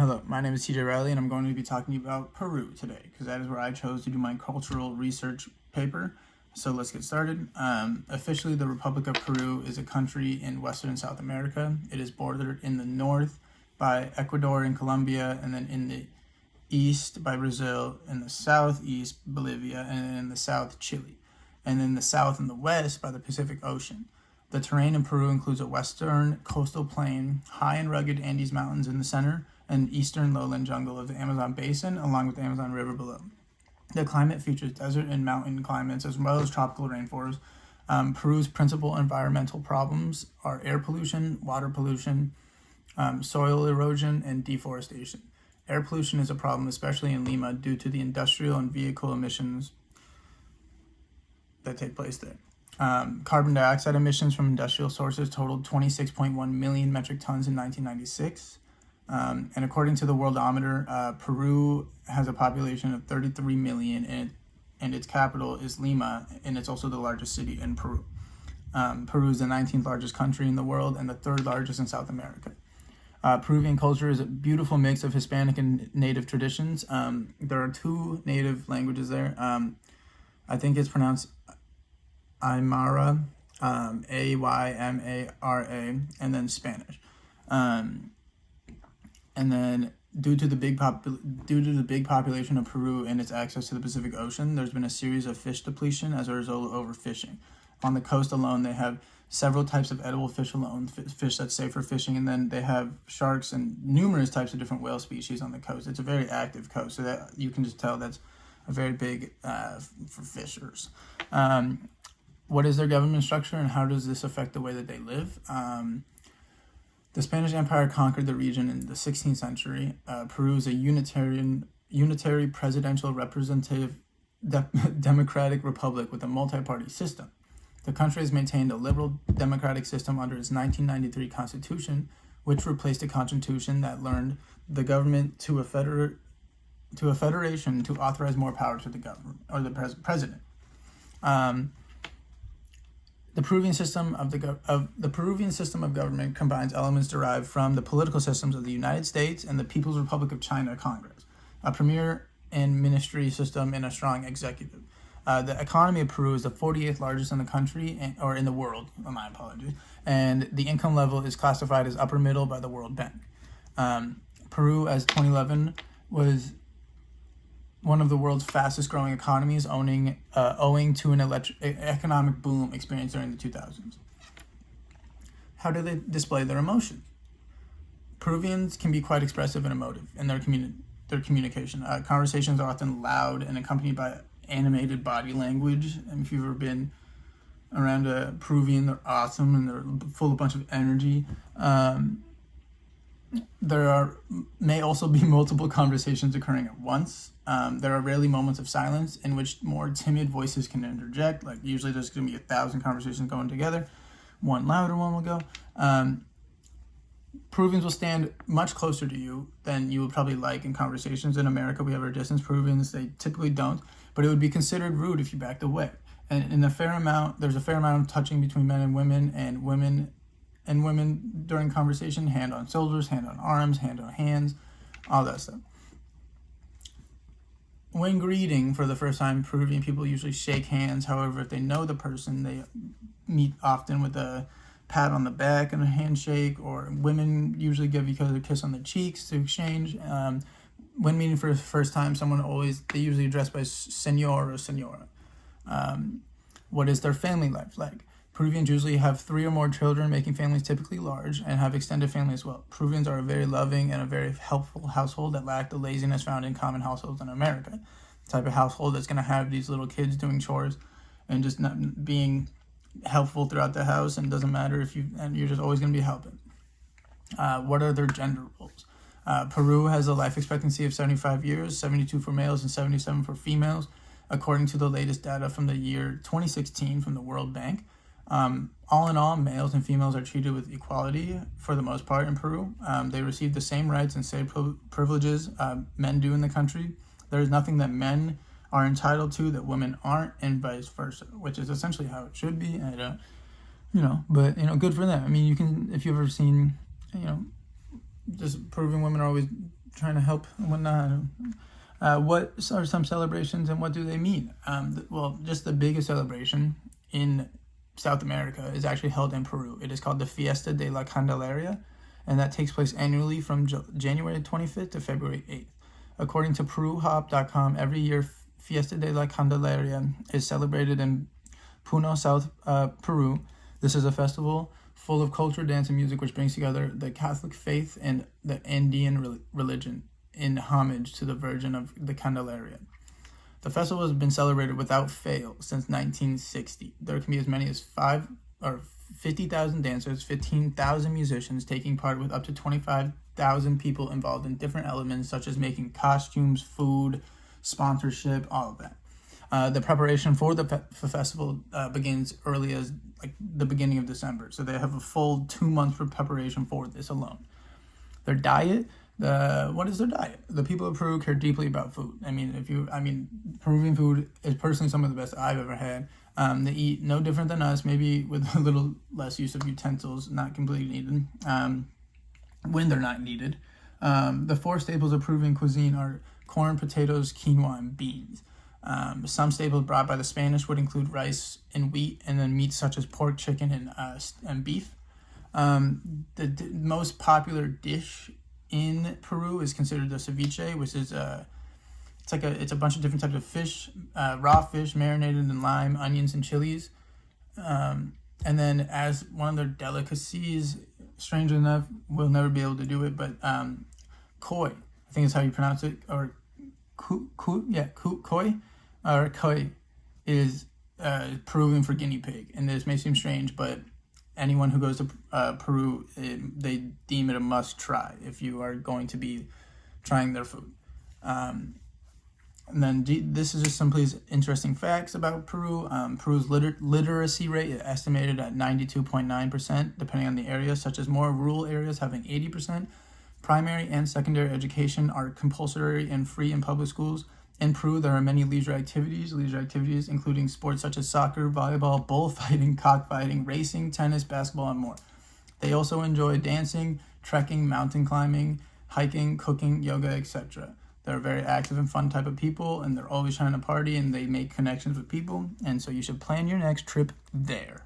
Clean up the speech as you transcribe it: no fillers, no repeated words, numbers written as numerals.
Hello, my name is TJ Riley, and I'm going to be talking to you about Peru today, because that is where I chose to do my cultural research paper. So let's get started. Officially, the Republic of Peru is a country in Western South America. It is bordered in the north by Ecuador and Colombia, and then in the east by Brazil, in the southeast Bolivia, and in the south Chile, and in the south and the west by the Pacific Ocean. The terrain in Peru includes a western coastal plain, high and rugged Andes Mountains in the center, and eastern lowland jungle of the Amazon basin, along with the Amazon River below. The climate features desert and mountain climates, as well as tropical rainforests. Peru's principal environmental problems are air pollution, water pollution, soil erosion, and deforestation. Air pollution is a problem, especially in Lima, due to the industrial and vehicle emissions that take place there. Carbon dioxide emissions from industrial sources totaled 26.1 million metric tons in 1996. And according to the Worldometer, Peru has a population of 33 million, and its capital is Lima, and it's also the largest city in Peru. Peru is the 19th largest country in the world and the third largest in South America. Peruvian culture is a beautiful mix of Hispanic and native traditions. There are two native languages there. I think it's pronounced Aymara, Aymara, and then Spanish. And then due to the big population of Peru and its access to the Pacific Ocean, there's been a series of fish depletion as a result of overfishing. On the coast alone, they have several types of edible fish alone, fish that's safe for fishing, and then they have sharks and numerous types of different whale species on the coast. It's a very active coast, so that you can just tell that's a very big for fishers. What is their government structure, and how does this affect the way that they live? The Spanish Empire conquered the region in the 16th century. Peru is a unitary presidential representative democratic republic with a multi-party system. The country has maintained a liberal democratic system under its 1993 constitution, which replaced a constitution that learned the government to a federation to authorize more power to the government or the president. The Peruvian system of government combines elements derived from the political systems of the United States and the People's Republic of China Congress, a premier and ministry system, and a strong executive. The economy of Peru is the 48th largest in the country, or in the world, my apologies, and the income level is classified as upper middle by the World Bank. Peru, as 2011, was one of the world's fastest growing economies, owing to an economic boom experienced during the 2000s. How do they display their emotions? Peruvians can be quite expressive and emotive in their communication. Conversations are often loud and accompanied by animated body language. And if you've ever been around a Peruvian, they're awesome and they're full of a bunch of energy. There may also be multiple conversations occurring at once. There are rarely moments of silence in which more timid voices can interject. Like usually there's going to be 1,000 conversations going together. One louder, one will go. Peruvians will stand much closer to you than you would probably like in conversations. In America, we have our distance. Peruvians, they typically don't, but it would be considered rude if you backed away. And there's a fair amount of touching between men and women during conversation, hand on shoulders, hand on arms, hand on hands, all that stuff. When greeting for the first time, Peruvian people usually shake hands. However, if they know the person, they meet often with a pat on the back and a handshake, or women usually give each other a kiss on the cheeks to exchange. When meeting for the first time, they usually address by senor or senora. What is their family life like? Peruvians usually have 3 or more children, making families typically large, and have extended families as well. Peruvians are a very loving and a very helpful household that lack the laziness found in common households in America. The type of household that's going to have these little kids doing chores and just not being helpful throughout the house, and doesn't matter you're just always going to be helping. What are their gender roles? Peru has a life expectancy of 75 years, 72 for males and 77 for females, according to the latest data from the year 2016 from the World Bank. All in all, males and females are treated with equality for the most part in Peru. They receive the same rights and same privileges men do in the country. There is nothing that men are entitled to that women aren't, and vice versa, which is essentially how it should be. But good for them. I mean, you can, if you've ever seen, just Peruvian women are always trying to help and whatnot. What are some celebrations and what do they mean? Well, just the biggest celebration in South America is actually held in Peru. It is called the Fiesta de la Candelaria, and that takes place annually from January 25th to February 8th. According to PeruHop.com, every year Fiesta de la Candelaria is celebrated in Puno, South Peru. This is a festival full of culture, dance, and music which brings together the Catholic faith and the Andean religion in homage to the Virgin of the Candelaria. The festival has been celebrated without fail since 1960. There can be as many as 50,000 dancers, 15,000 musicians taking part, with up to 25,000 people involved in different elements such as making costumes, food, sponsorship, all of that. The preparation for the festival begins early as like the beginning of December. So they have a full 2 months for preparation for this alone. Their diet, what is their diet? The people of Peru care deeply about food. Peruvian food is personally some of the best I've ever had. They eat no different than us, maybe with a little less use of utensils, not completely needed, when they're not needed. The 4 staples of Peruvian cuisine are corn, potatoes, quinoa, and beans. Some staples brought by the Spanish would include rice and wheat, and then meats such as pork, chicken, and beef. The most popular dish in Peru is considered the ceviche, which is it's a bunch of different types of fish, raw fish marinated in lime, onions, and chilies. And then as one of their delicacies, strange enough, we'll never be able to do it, but koi, I think is how you pronounce it, or koi, or koi is Peruvian for guinea pig. And this may seem strange, but anyone who goes to Peru, they deem it a must try if you are going to be trying their food. And then this is just some interesting facts about Peru. Peru's literacy rate is estimated at 92.9%, depending on the area, such as more rural areas having 80%. Primary and secondary education are compulsory and free in public schools. In Peru, there are many leisure activities including sports such as soccer, volleyball, bullfighting, cockfighting, racing, tennis, basketball, and more. They also enjoy dancing, trekking, mountain climbing, hiking, cooking, yoga, etc. They're a very active and fun type of people, and they're always trying to party, and they make connections with people, and so you should plan your next trip there.